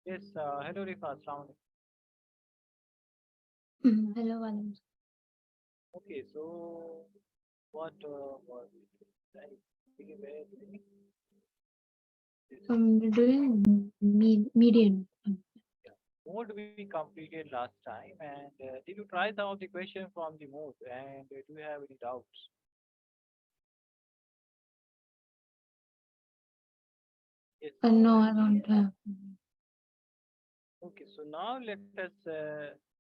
Yes, hello Rifa, Assalamu alaikum. Hello, Alam. Okay, so what was it? Right? We were doing this We're doing median. yeah, mode we completed last time, and did you try some of the question from the mode? And do you have any doubts? Yes. No, I don't have. Okay, so now let us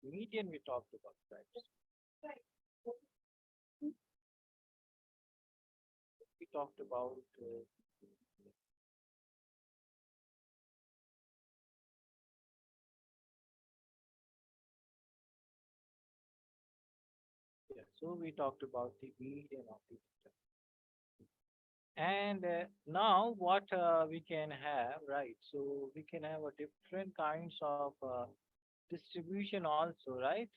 median we talked about, right? We talked about yeah, so we talked about the median of the system. And now what we can have, right? So we can have a different kinds of distribution also, right?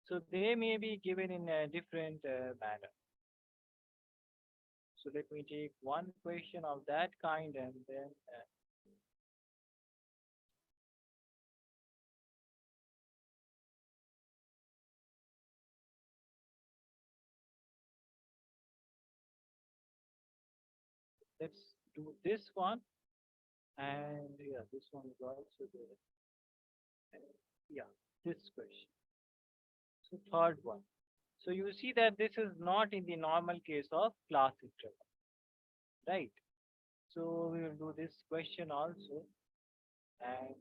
So they may be given in a different manner. So let me take one question of that kind and then let's do this one. And yeah, this one is also there. And yeah, this question. So third one. So you see that this is not in the normal case of class interval, right? So we will do this question also, and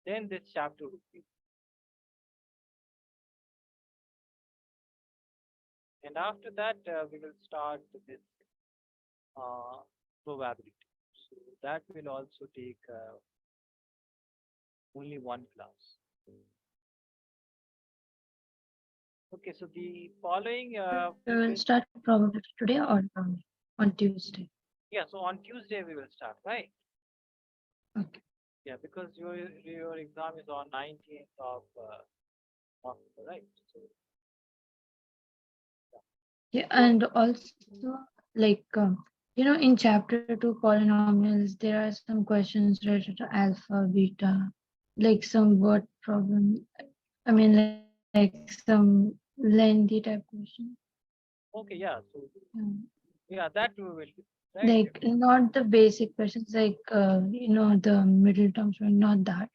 then this chapter would be. And after that, we will start with this uh, probability. So that will also take only one class. Okay, so the following We will start probability today or on Tuesday. yeah, so on Tuesday we will start, right? Okay. Yeah, because your exam is on 19th of October, right? So yeah. Yeah, So and also like in chapter two polynomials, there are some questions related to alpha, beta, like some word problem. I mean, like some lengthy type question. okay, yeah, so Yeah. yeah, that we will do, right? Like not the basic questions, like the middle terms, but not that.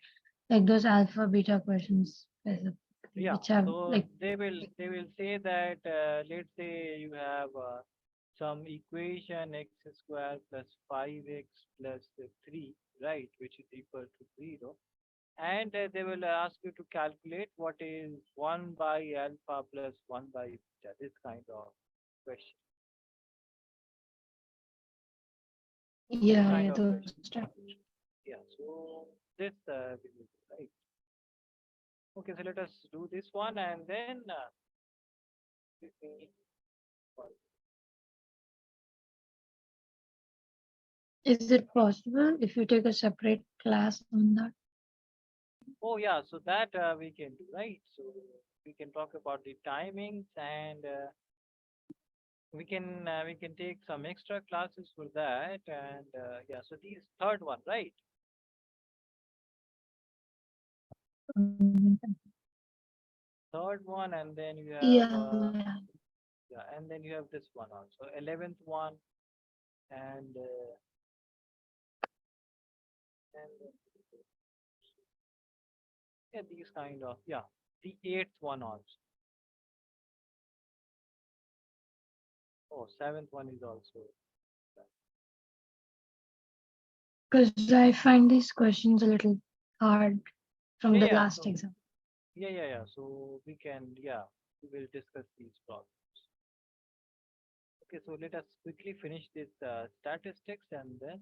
Like those alpha, beta questions specifically, Yeah, which have so like they will say that let's say you have some equation x square plus 5x plus 3, right, which is equal to 0, and they will ask you to calculate what is 1 by alpha plus 1 by beta, this kind of question, this yeah, kind yeah, of those question. type. Yeah, so this we will do, right? Okay, so let us do this one and then we- Is it possible if you take a separate class on that? oh yeah, so that we can do, right? So we can talk about the timings and we can take some extra classes for that and yeah. So these third one, right? Um, Third one, and then you have Yeah, yeah. yeah, and then you have this one also, 11th one, and and yeah, these kind of yeah, the eighth one also. Oh, seventh one is also. Because I find these questions a little hard from Yeah, the yeah. last So exam. yeah. So we can yeah, we will discuss these problems. Okay, so let us quickly finish this statistics and then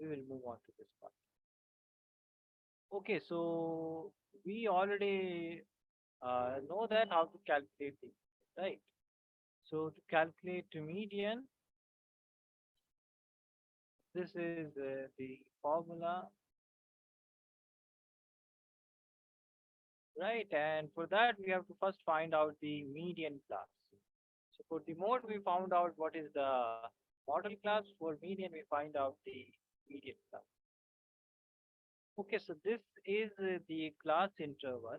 we will move on to this part. Okay, so we already know that how to calculate the right. So to calculate the median, this is the formula, right? And for that, we have to first find out the median class. So for the mode, we found out what is the model class. For median, we find out the median class. Okay, so this is the class interval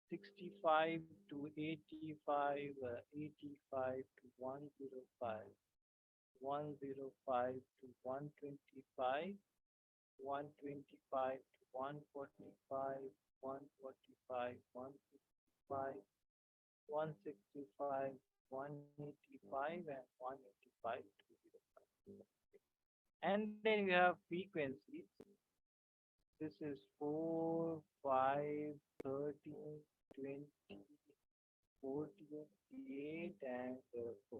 65 to 85, 85 to 105, 105 to 125, 125 to 145, 145, 155, 165, 185, and 185 to 205. And then you have frequencies. This is 4, 5, 13, 20, 14, 8, and 4.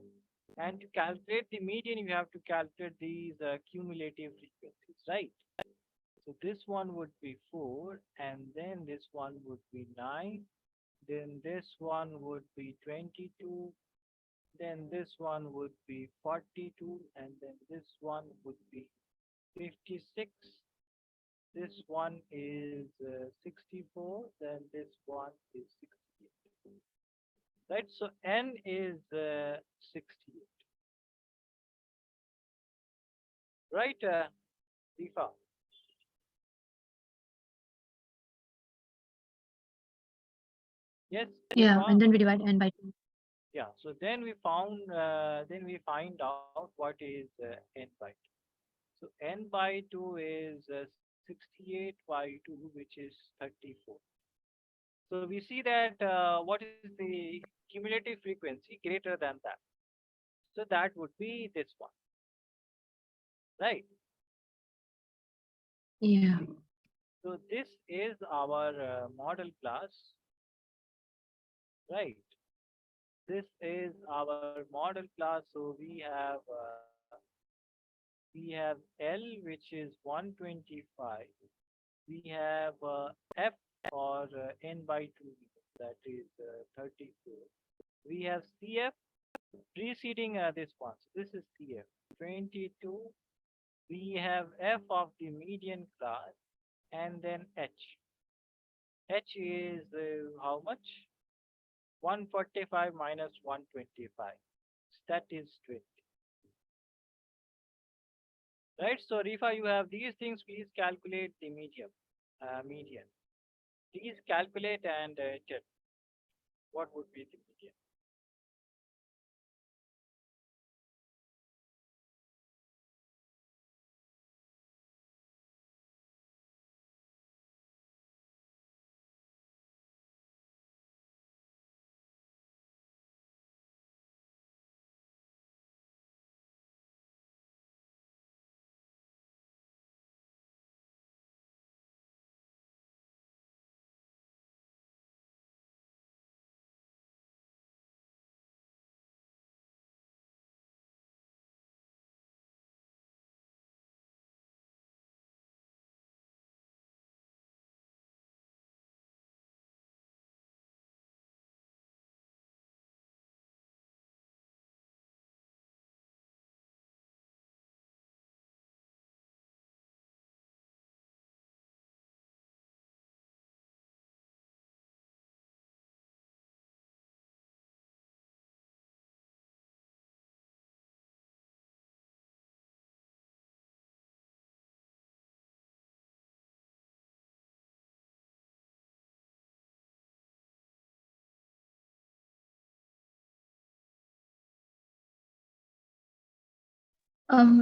And to calculate the median, you have to calculate these cumulative frequencies, right? So this one would be 4, and then this one would be 9, then this one would be 22, then this one would be 42, and then this one would be 56. This one is 64, then this one is 68. Right, so n is 68. Right, Rifa? Yes, Yeah, Rifa? and then we divide n by 2. Yeah, so then we find out what is n by 2. So n by 2 is 68 by 2, which is 34. So we see that what is the cumulative frequency greater than that. So that would be this one, right? Yeah. So this is our model class, right? This is our model class. So we have L, which is 125. We have F, or n by 2, that is 34. We have CF preceding this one. So this is CF 22. We have F of the median class, and then H. H is how much? 145 minus 125. That is 20. Right? So Rifa, you have these things. Please calculate the median. Please calculate and tell what would be the median.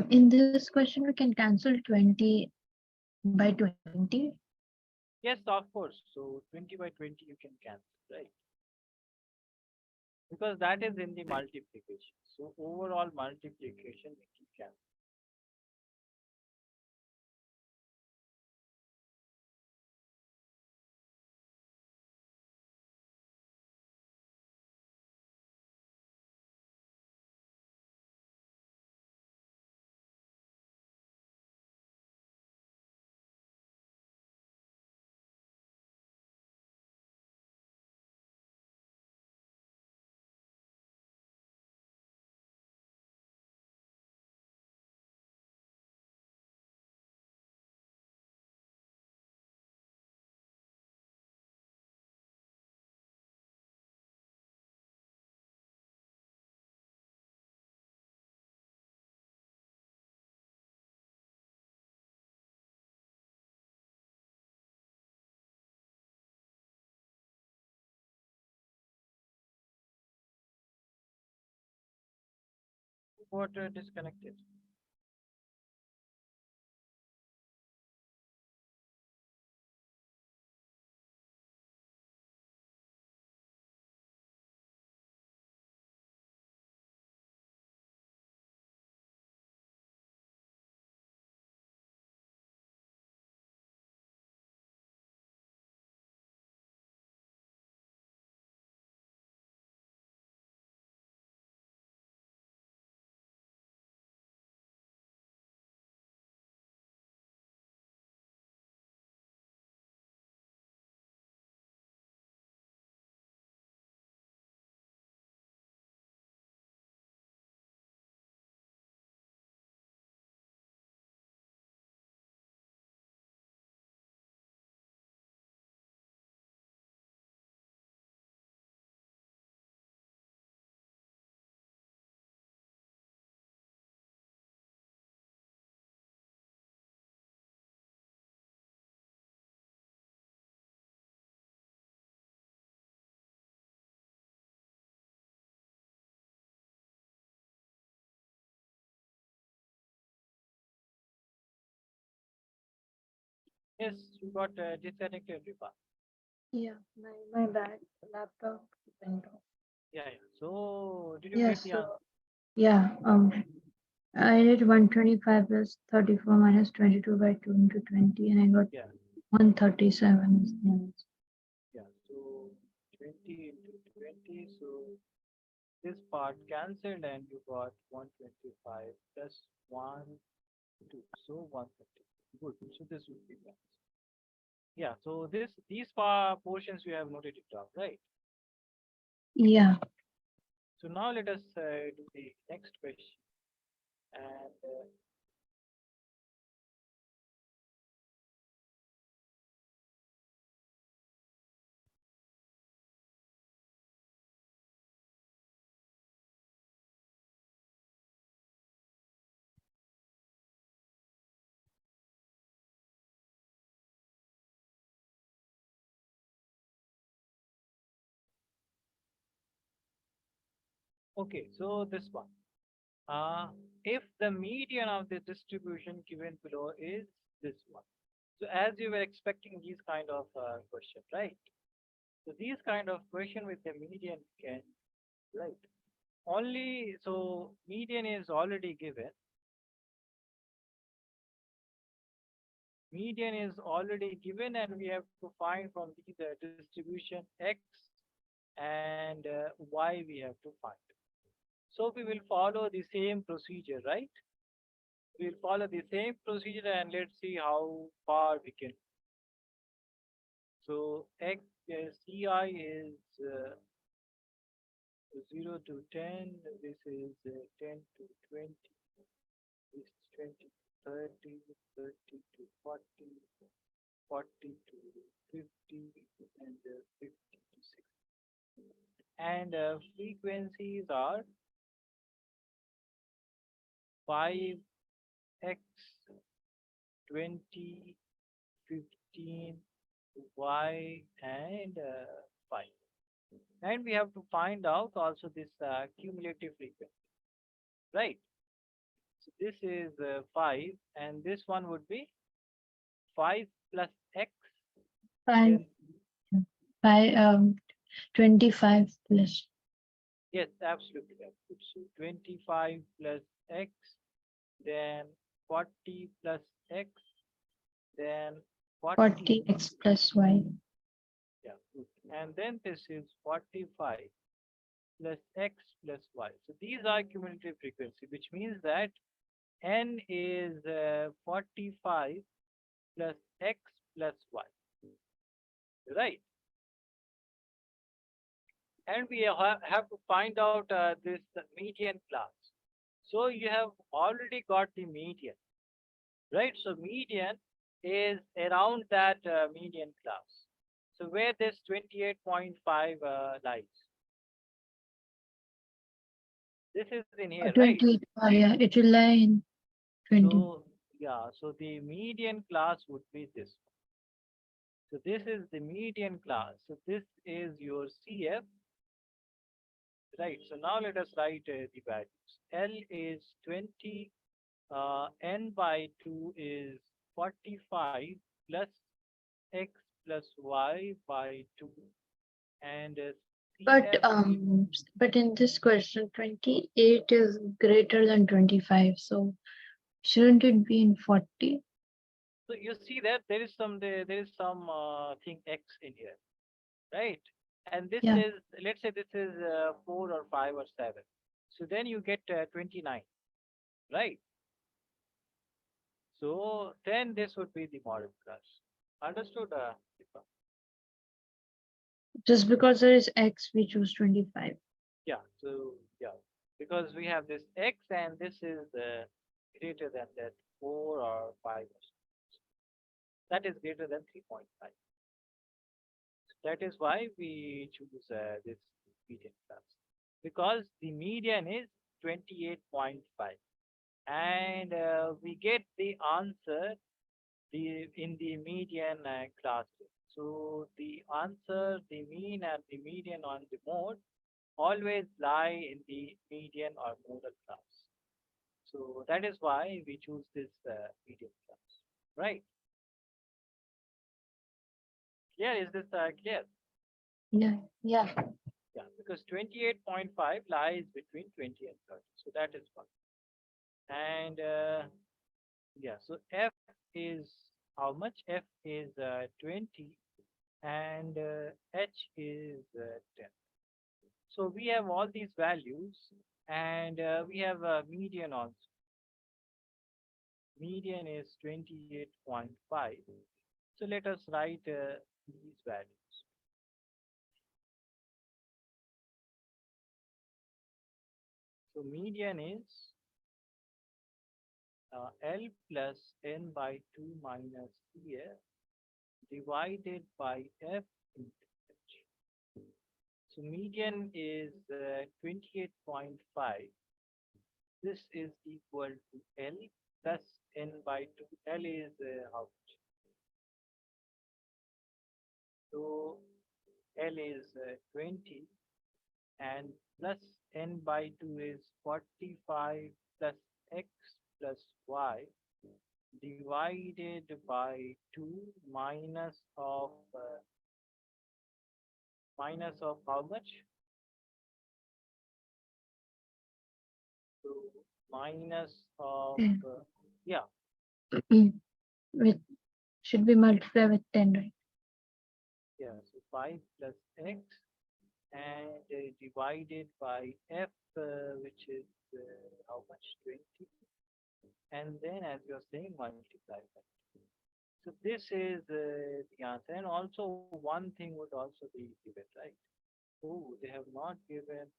In this question, we can cancel 20 by 20. Yes, of course. So 20 by 20 you can cancel, right? Because that is in the multiplication. So overall multiplication we can cancel. What disconnected? Yes, you got disconnected, Rifa. Yeah, my bad. Laptop went off. Yeah, yeah. So, did you Yeah, get the so answer? yeah, I did 125 plus 34 minus 22 by 2 into 20, and I got Yeah, 137 is the answer. yeah. So, 20 into 20. So, this part cancelled and you got 125 plus 1, 2. So, 130. Good. So, this would be the answer. Yeah. So, these portions you have noted it down, right? Yeah, So, now let us do the next question. And okay, so this one. Uh, if the median of the distribution given below is this one. So as you were expecting these kind of question, right? So these kind of question with the median can, right? Only, so median is already given. Median is already given and we have to find from these distribution X and Y we have to find. So we will follow the same procedure, right? We'll follow the same procedure and let's see how far we can. So X CI is 0 to 10. This is 10 to 20. This is 20 to 30, 30 to 40, 40 to 50, and 50 to 60. And frequencies are 5x, 20, 15, y, and 5. And we have to find out also this cumulative frequency, right? So this is 5, and this one would be 5 plus x, 5, then 5, 25 plus yes, absolutely right. So 25 plus x, then 40 plus x, then 40, 40x plus y. yeah, good. And then this is 45 plus x plus y. So these are cumulative frequency, which means that n is 45 plus x plus y, right? And we have to find out this median class. So you have already got the median, right? So median is around that median class. So where this 28.5 lies, this is in here, right? 28, yeah, it will lie in 20. So yeah, so the median class would be this. So this is the median class. So this is your CF, right? So now let us write the values. L is 20, n by 2 is 45 plus x plus y by 2, and CF is, But in this question, 28 is greater than 25, so shouldn't it be in 40? so you see that there is some thing x in here, right? And this Yeah. is, let's say this is 4 or 5 or 7. So then you get 29, right? So then this would be the model class. Understood, Rifa? Just because there is X, we choose 25. Yeah. So yeah, because we have this x and this is greater than that 4 or 5. That is greater than 3.5. That is why we choose this median class, because the median is 28.5, and we get the answer in the median class. So the answer, the mean and the median on the mode always lie in the median or modal class. So that is why we choose this median class, right? Clear? Is this clear? Yeah, yeah. Yeah, because 28.5 lies between 20 and 30. So that is one. And yeah, so F is how much? F is 20 and H is 10. So we have all these values, and we have a median also. Median is 28.5. So let us write these values. So median is L plus n by 2 minus here divided by F into H. So median is 28.5. This is equal to L plus n by 2. L is how much? So L is 20, and plus n by 2 is 45 plus x plus y divided by 2 minus of how much? So minus of 10. yeah, With should be multiplied with 10, right? yeah, so 5 plus x and divided by f, which is how much? 20, and then as you're saying, multiply by 2. So this is the answer. And also one thing would also be given, right? Oh, they have not given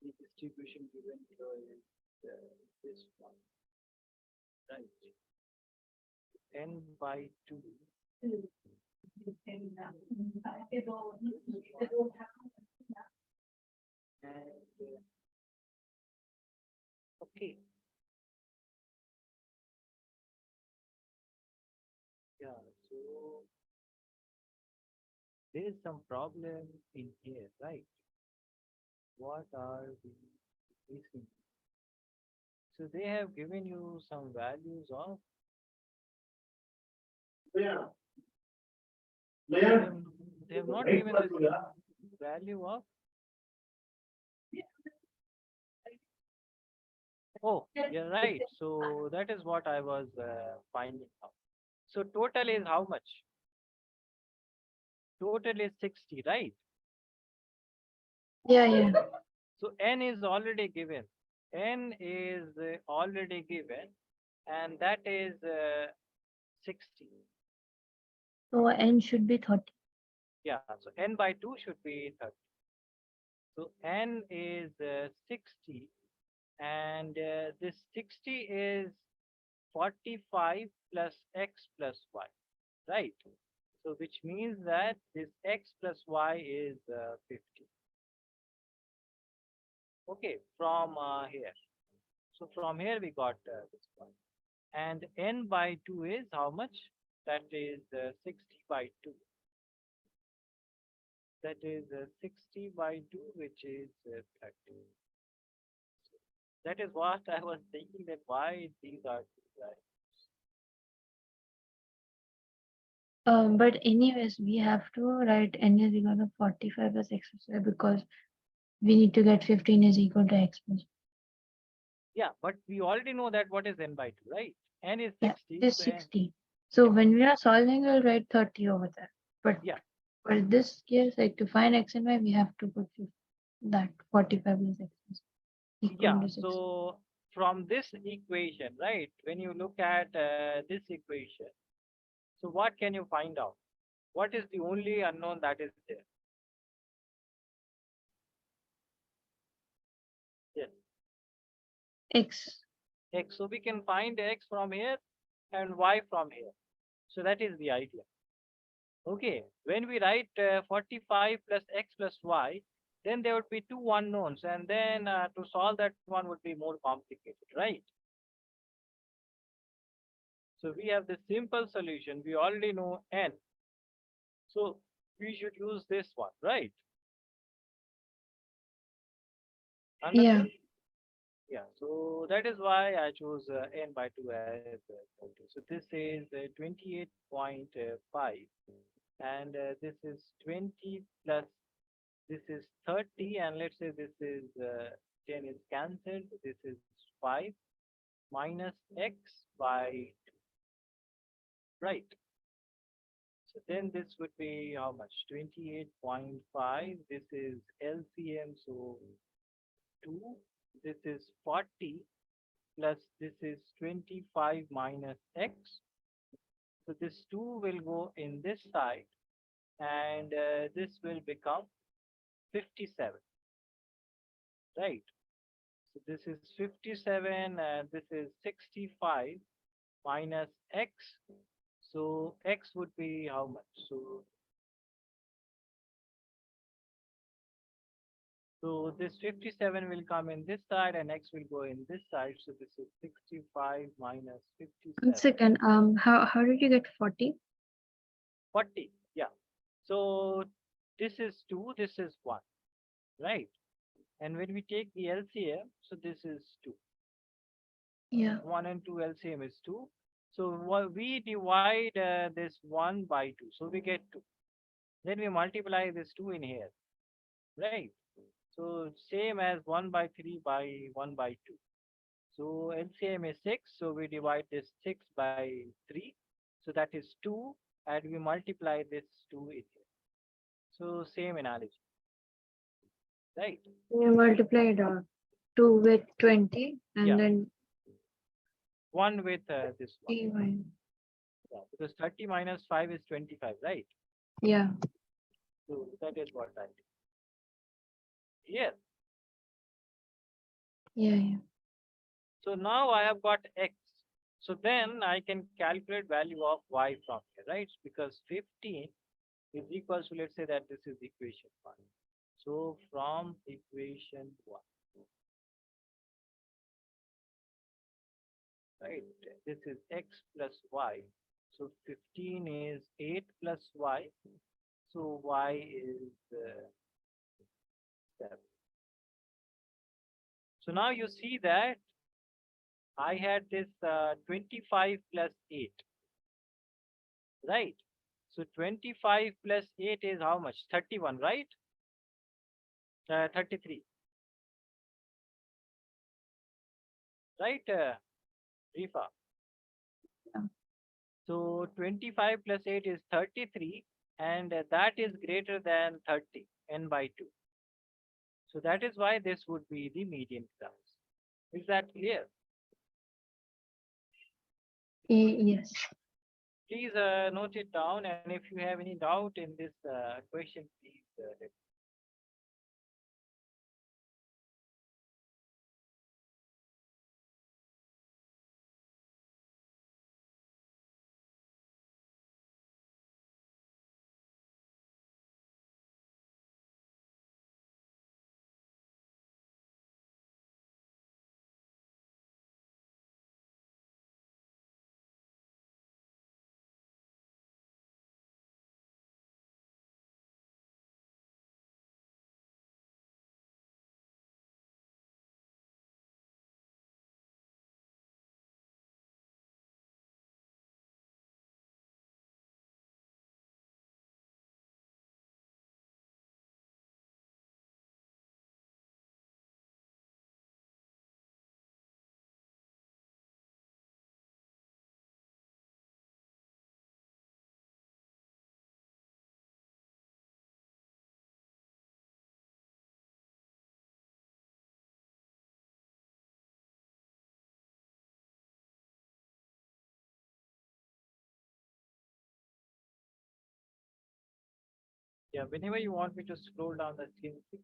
the distribution given below is this one, right? N by 2 this one, and okay, yeah. So there is some problem in here, right? What are we missing? So they have given you some values of, they have, they have not given this value of, oh, you're right. So that is what I was finding out. So total is how much? Total is 60, right? Yeah, yeah. So n is already given. N is already given, and that is 60. So N should be 30. Yeah, so n by 2 should be 30. So n is 60, and this 60 is 45 plus x plus y, right? So which means that this x plus y is 50. Okay, from here. So from here we got this one. And n by 2 is how much? That is 60 by 2. that is 60 by 2, which is 30. That is what I was thinking, that why these are two values. But anyways, we have to write n is equal to 45 plus x square because we need to get 15 is equal to x plus. Yeah, but we already know that what is n by 2, right? N is Yeah, 60, it is so n, 60. So yeah, when we are solving, we'll write 30 over there. But yeah, for this case, like to find x and y, we have to put that 45 plus x is equal yeah. to 60. So from this equation, right, when you look at this equation, so what can you find out? What is the only unknown that is there? Yes, X. x. So we can find x from here and y from here. So that is the idea. Okay, when we write 45 plus x plus y, then there would be two unknowns, and then to solve that one would be more complicated, right? So we have the simple solution. We already know n. So we should use this one, right? Yeah. Understood? Yeah, so that is why I chose n by 2 as 20. So this is 28.5, and this is 20 plus this is 30, and let's say this is 10 is cancelled. This is 5 minus x by 2, right? So then this would be how much? 28.5. This is LCM, so 2. This is 40 plus this is 25 minus x. So this 2 will go in this side, and this will become 57, right? So this is 57 and this is 65 minus x. So x would be how much? So this 57 will come in this side and x will go in this side. So this is 65 minus One 57. second. How did you get 40? 40. Yeah. So this is 2, this is 1, right? And when we take the LCM, so this is 2. Yeah. 1 and 2 LCM is 2. So we divide this 1 by 2. So we get 2. Then we multiply this 2 in here, right? So same as 1 by 3 by 1 by 2. So LCM is 6. So we divide this 6 by 3. So that is 2. And we multiply this 2 in here. So same analogy, right? You multiplied 2 with 20 Yeah. and then 1 with this one. dy. Yeah. Because 30 minus 5 is 25, right? Yeah. So that is what I did. Here. Yeah. Yeah. So now I have got x. So then I can calculate value of y from here, right? Because 15 is equals to, let's say that this is equation 1. So from equation 1, right? This is x plus y. So 15 is 8 plus y. So y is 7. So now you see that I had this 25 plus 8, right? So 25 plus 8 is how much? 31, right? 33, right, Rifa? Yeah. So 25 plus 8 is 33, and that is greater than 30, n by 2. So that is why this would be the median class. Is that clear? Yes. Please note it down, and if you have any doubt in this question, please let Yeah, whenever you want me to scroll down the screen, please,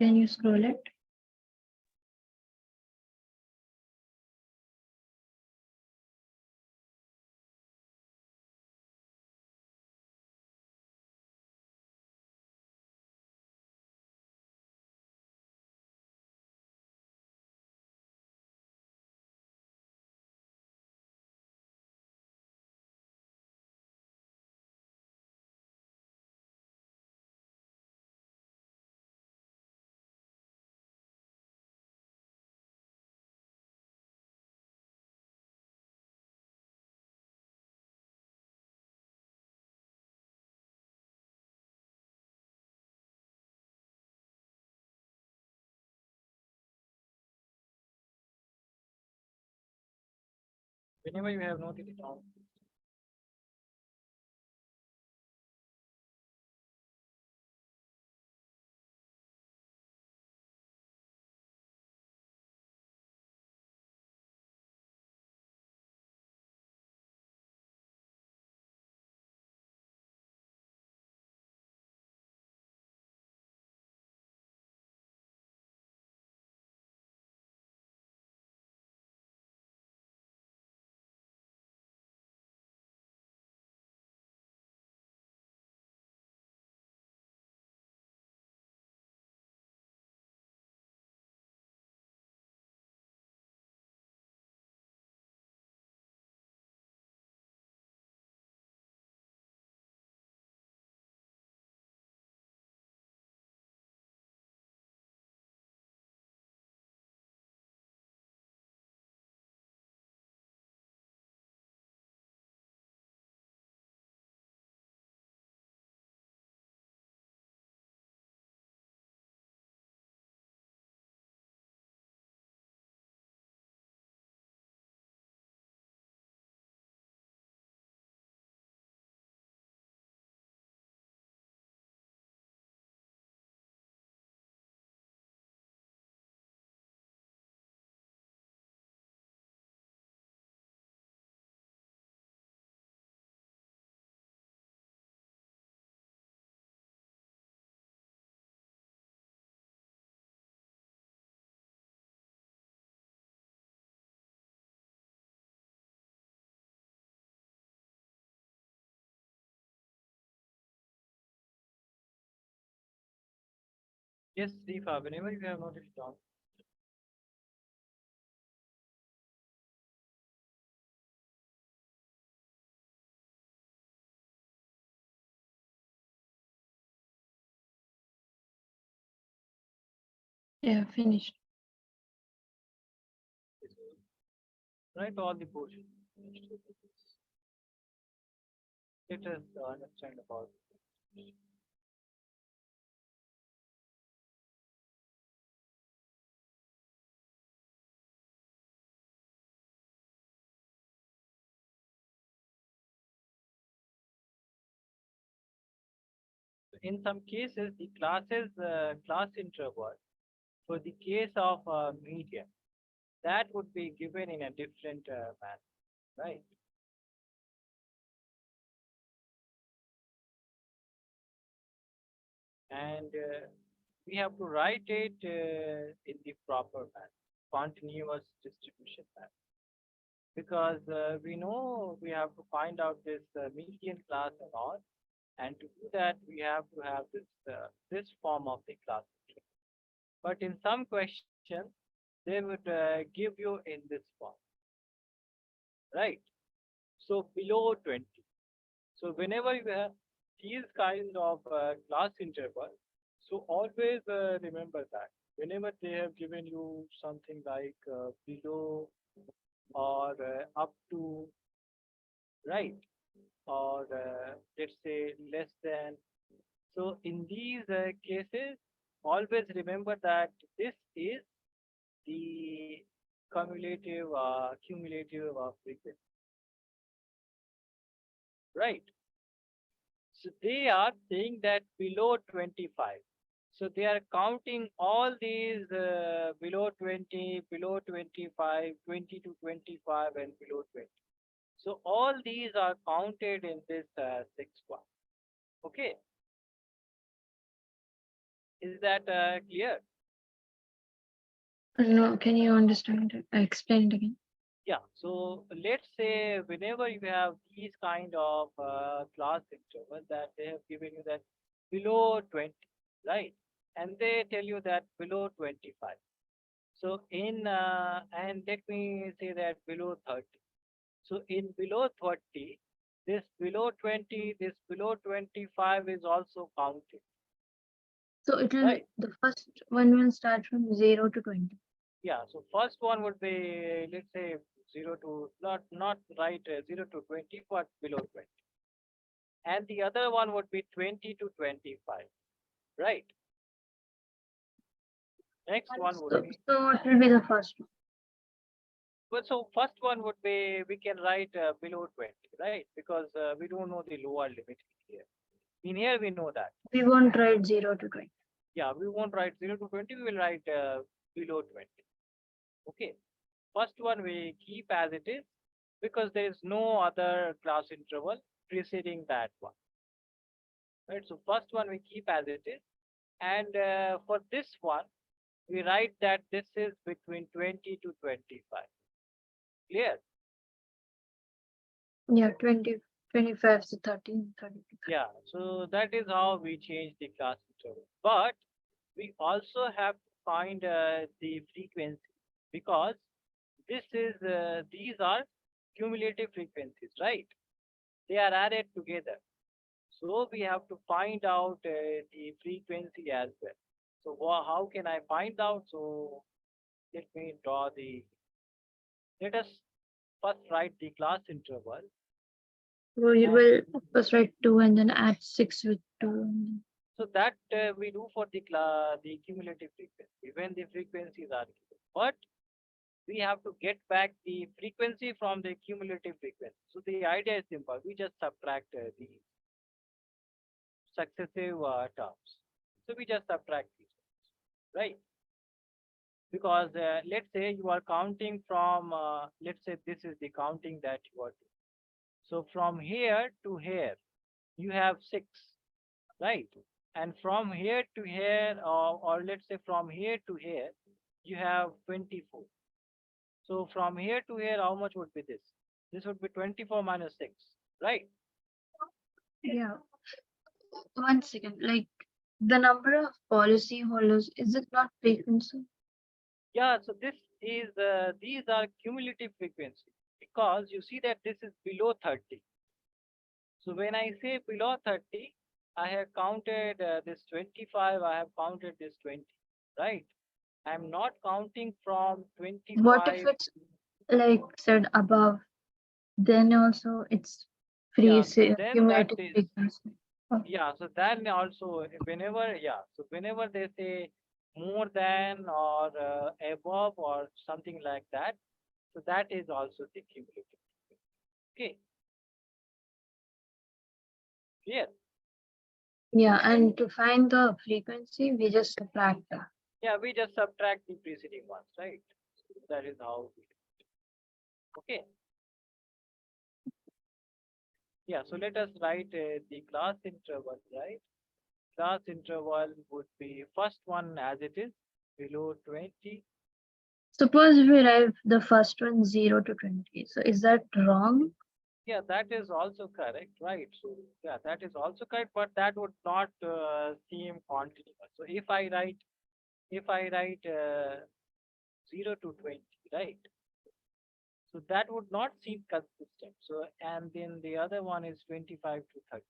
Can you scroll it? whenever you have noted it down. Yes, Rifa, whenever you have noted it down. Yeah, finished. Write all the portions. Let us understand about it. In some cases, the class interval for the case of median, that would be given in a different manner, right? And we have to write it in the proper manner, continuous distribution manner, because we know we have to find out this median class and all, and to do that we have to have this form of the class. But in some questions, they would give you in this form. right? So below 20. So whenever you have these kind of class interval, so always remember that whenever they have given you something like below or up to, right, or let's say less than. So in these cases, always remember that this is the cumulative frequency, right? So they are saying that below 25. So they are counting all these below 20, below 25, 20 to 25, and below 20. So all these are counted in this sixth one. Okay, is that clear? No, can you understand it? Explain it again. Yeah. So let's say whenever you have these kind of class interval that they have given you that below 20, right? And they tell you that below 25. So in and let me say that below 30. So in below 30, this below 20, this below 25 is also counted, So it'll right? the first one will start from 0 to 20. Yeah. So first one would be, let's say, 0 to not right 0 to 20, but below 20. And the other one would be 20 to 25, right? Next one would So, be, so what will be the first one? well, so first one would be, we can write below 20, right? Because we don't know the lower limit here. In here, we know that. We won't write 0 to 20. Yeah, we won't write 0 to 20, we will write below 20. Okay. First one we keep as it is because there is no other class interval preceding that one. Right. So first one we keep as it is. And for this one, we write that this is between 20 to 25. Clear? Yeah, 20, 25 to 30, 30 to 30. Yeah. So that is how we change the class interval. But we also have to find the frequency because these are cumulative frequencies, right? They are added together. So we have to find out the frequency as well. So how can I find out? So let me draw let us first write the class interval. We And will first write 2 and then add 6 with 2. so that we do for the cumulative frequency when the frequencies are given. But we have to get back the frequency from the cumulative frequency. So the idea is simple. We just subtract the successive terms. So we just subtract these, right? Because let's say you are counting from, let's say this is the counting that you are doing. So from here to here, you have 6, right? And from here to here, or let's say from here to here, you have 24. So from here to here, how much would be this? This would be 24 minus 6, right? Yeah. 1 second. Like the number of policy holders, is it not frequency? Yeah, so these are cumulative frequency because you see that this is below 30. So when I say below 30, I have counted this 25, I have counted this 20, right? I'm not counting from What if 25. it's like said above? Then also it's Yeah, so then that cumulative is, frequency. Oh, yeah, so then also whenever, yeah, so whenever they say more than or above or something like that, so that is also the cumulative. Okay, clear? yeah, and to find the frequency, we just subtract that. Yeah, we just subtract the preceding ones, right? So that is how we do it. Okay. Yeah, so let us write the class interval, right? Class interval would be first one as it is, below 20. Suppose we write the first one 0 to 20. So is that wrong? Yeah, that is also correct, right? So yeah, that is also correct, but that would not seem continuous. So if I write 0 to 20, right? So that would not seem consistent. So, and then the other one is 25 to 30.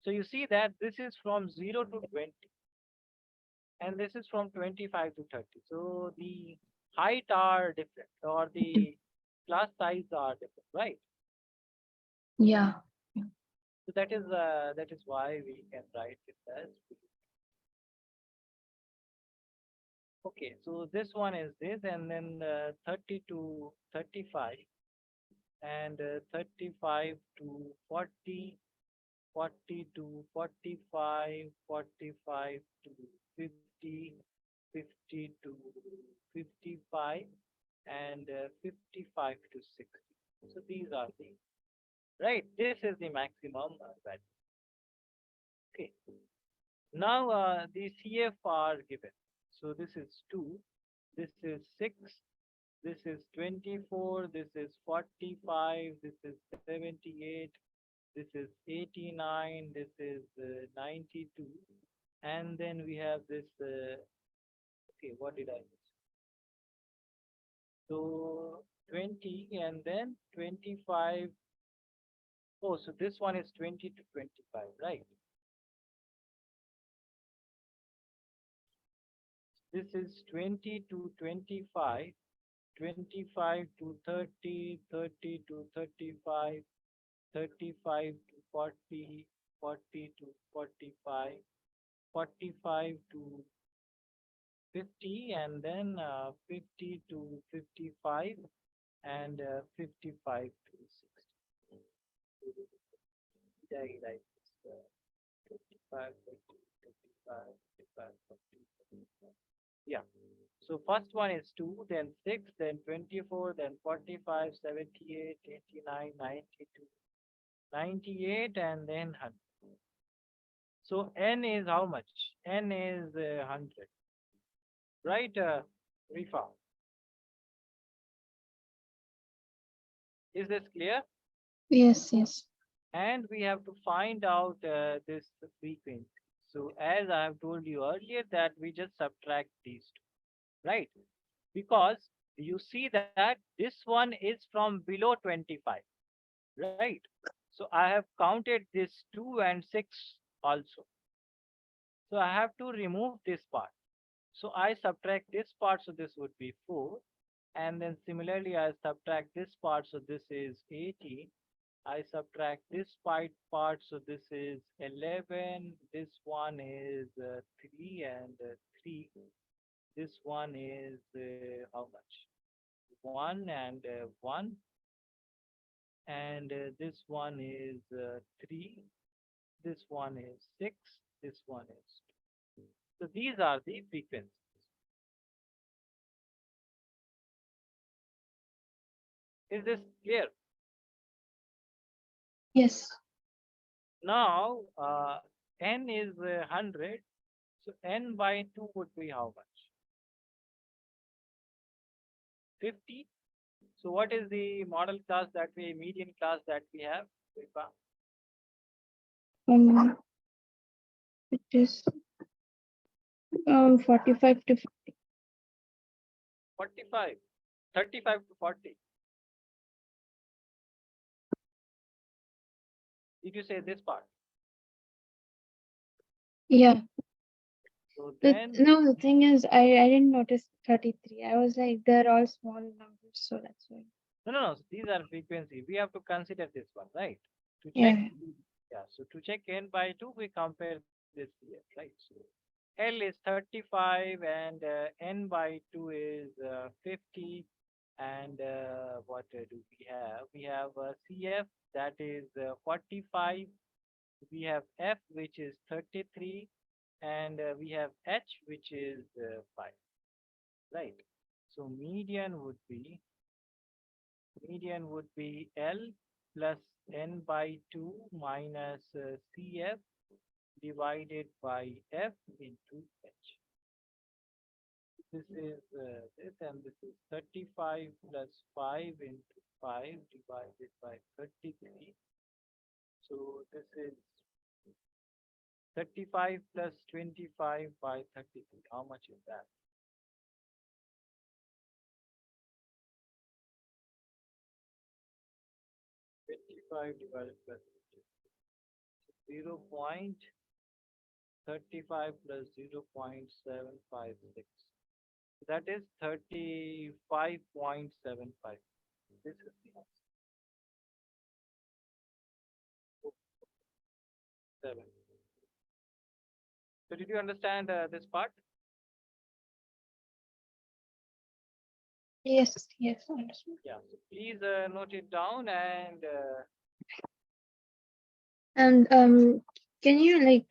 So you see that this is from 0 to 20 and this is from 25 to 30. So the height are different or the class size are different, right? Yeah. So that is why we can write it as B. Okay, so this one is this, and then 30 to 35, and 35 to 40, 40 to 45, 45 to 50, 50 to 55, and 55 to 60. So these are the right. This is the maximum value. Okay. Now the CF are given. So this is 2, this is 6, this is 24, this is 45, this is 78, this is 89, this is 92, and then we have this, okay, what did I miss? So 20 and then 25. Oh, so this one is 20 to 25, right? This is 20 to 25, 25 to 30, 30 to 35, 35 to 40, 40 to 45, 45 to 50, and then 50 to 55, and 55 to 60. Yeah, right. It's, 55, 50, 55, 55, 40, 45. Yeah. So first one is 2, then 6, then 24, then 45, 78, 89, 92, 98, and then 100. So n is how much? N is 100. Right, Rifa? Is this clear? Yes, yes. And we have to find out this frequency. So as I have told you earlier that we just subtract these two, right? Because you see that this one is from below 25, right? So I have counted this 2 and 6 also. So I have to remove this part. So I subtract this part, so this would be 4. And then similarly, I subtract this part, so this is 18. I subtract this part, so this is 11. This one is 3 and 3. This one is how much? 1 and 1. And this one is 3. This one is 6. This one is 2. So these are the frequencies. Is this clear? Yes. Now, n is 100. So n by 2 would be how much? 50. So what is the model class that median class that we have? Rifa? Um, it is 45 to 45, 35 to 40. Did you say this part? yeah. So then, The thing is, I didn't notice 33. I was like, they're all small numbers, so that's why. no. So these are frequency. We have to consider this one, right? To check, Yeah. yeah. So to check n by 2, we compare this here, right? So L is 35 and n by 2 is 50. And what do we have? We have CF that is 45. We have F which is 33, and we have H which is 5, right? So median would be L plus n by 2 minus CF divided by F into H. This is this, and this is 35 plus 5 into 5 divided by 33. So this is 35 plus 25 by 33. How much is that? 35 divided by 0.35 plus 0.756. That is 35.75. This is the answer. 7. So did you understand this part? Yes, yes, understood. Yeah. So please note it down and And can you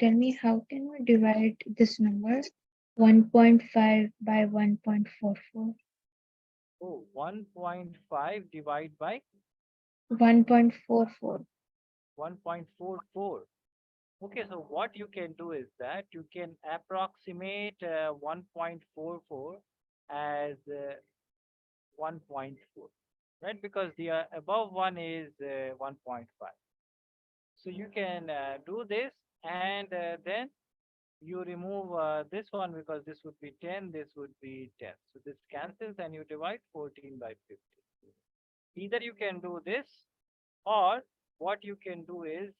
tell me how can we divide this number 1.5 by 1.44? oh, 1.5 divide by 1.44. 1.44. Okay, so what you can do is that you can approximate 1.44 as 1.4, right? Because the above one is 1.5. So you can do this and then you remove this one because this would be 10, this would be 10. So this cancels and you divide 14 by 50. Either you can do this or what you can do is,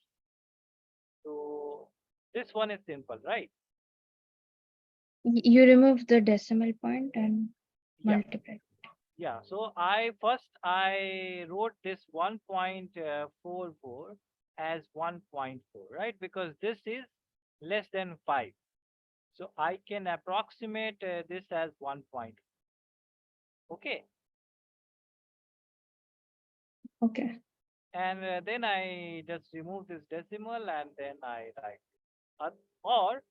so this one is simple, right? You remove the decimal point and Yeah, multiply. yeah. So I wrote this 1.44 as 1.4, right? Because this is less than 5. So I can approximate this as 1 point. Okay. Okay. And then I just remove this decimal and then I write. Or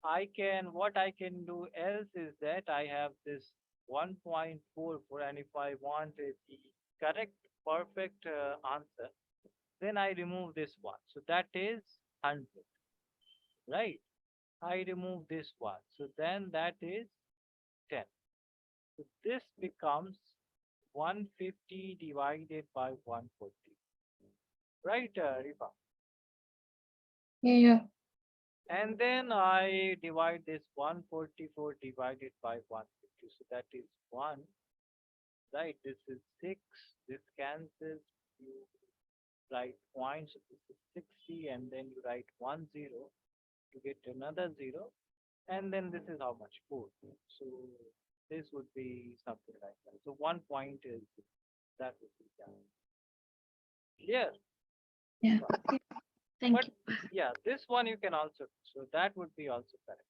I can, what I can do else is that I have this 1.44 and if I want the correct perfect answer, then I remove this one. So that is 100, right? I remove this one. So then that is 10. So this becomes 150 divided by 140. Right, Rifa? Yeah, yeah. And then I divide this 144 divided by 150. So that is 1, right? This is 6. This cancels. You write points. So this is 60. And then you write 10. You get another 0. And then this is how much? 4. So this would be something like that. So 1 point is that would be done. Clear? Yeah. Thank But you. yeah, this one you can also, so that would be also correct.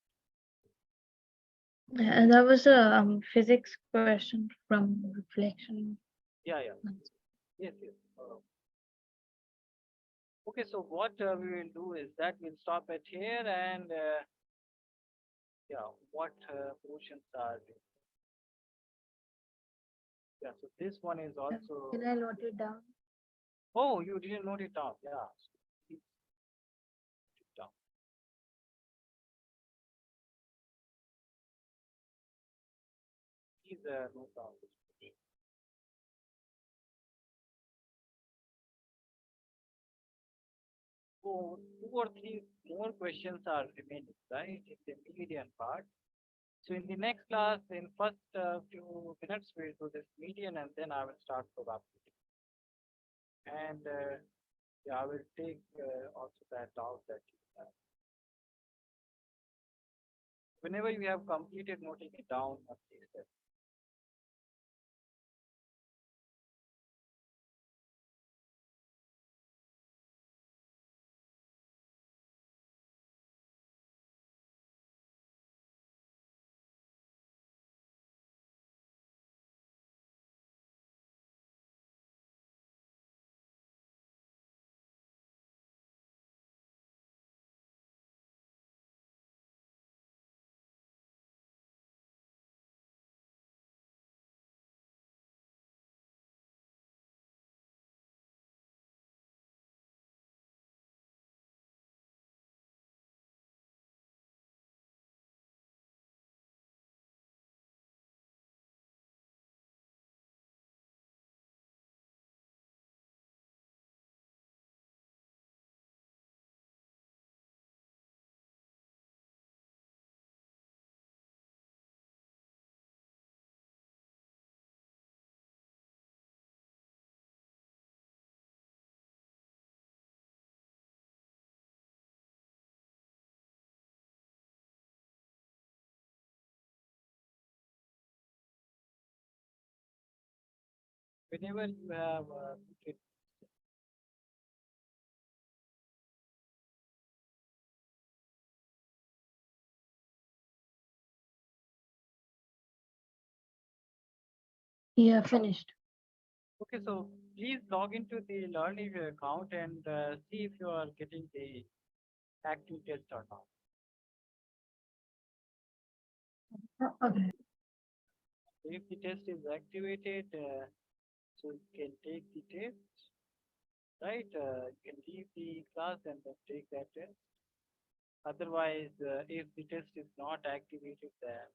That was a physics question from reflection. Yeah, yeah. Yes, yes. Okay, so what we will do is that we'll stop at here and yeah, what portions are there? Yeah, so this one is also, Can I note it down? oh, you didn't note it down. Yeah, so please note it down. Please note down this portion. So 2 or 3 more questions are remaining, right, in the median part. So in the next class, in first few minutes, we'll do this median and then I will start probability. And yeah, I will take also that out that you have. Whenever you have completed noting it down, please whenever you have Yeah, finished. okay, so please log into the Learnivio account and see if you are getting the active test or not. Okay. If the test is activated, so you can take the test, right? You can leave the class and then take that test. Otherwise, if the test is not activated, then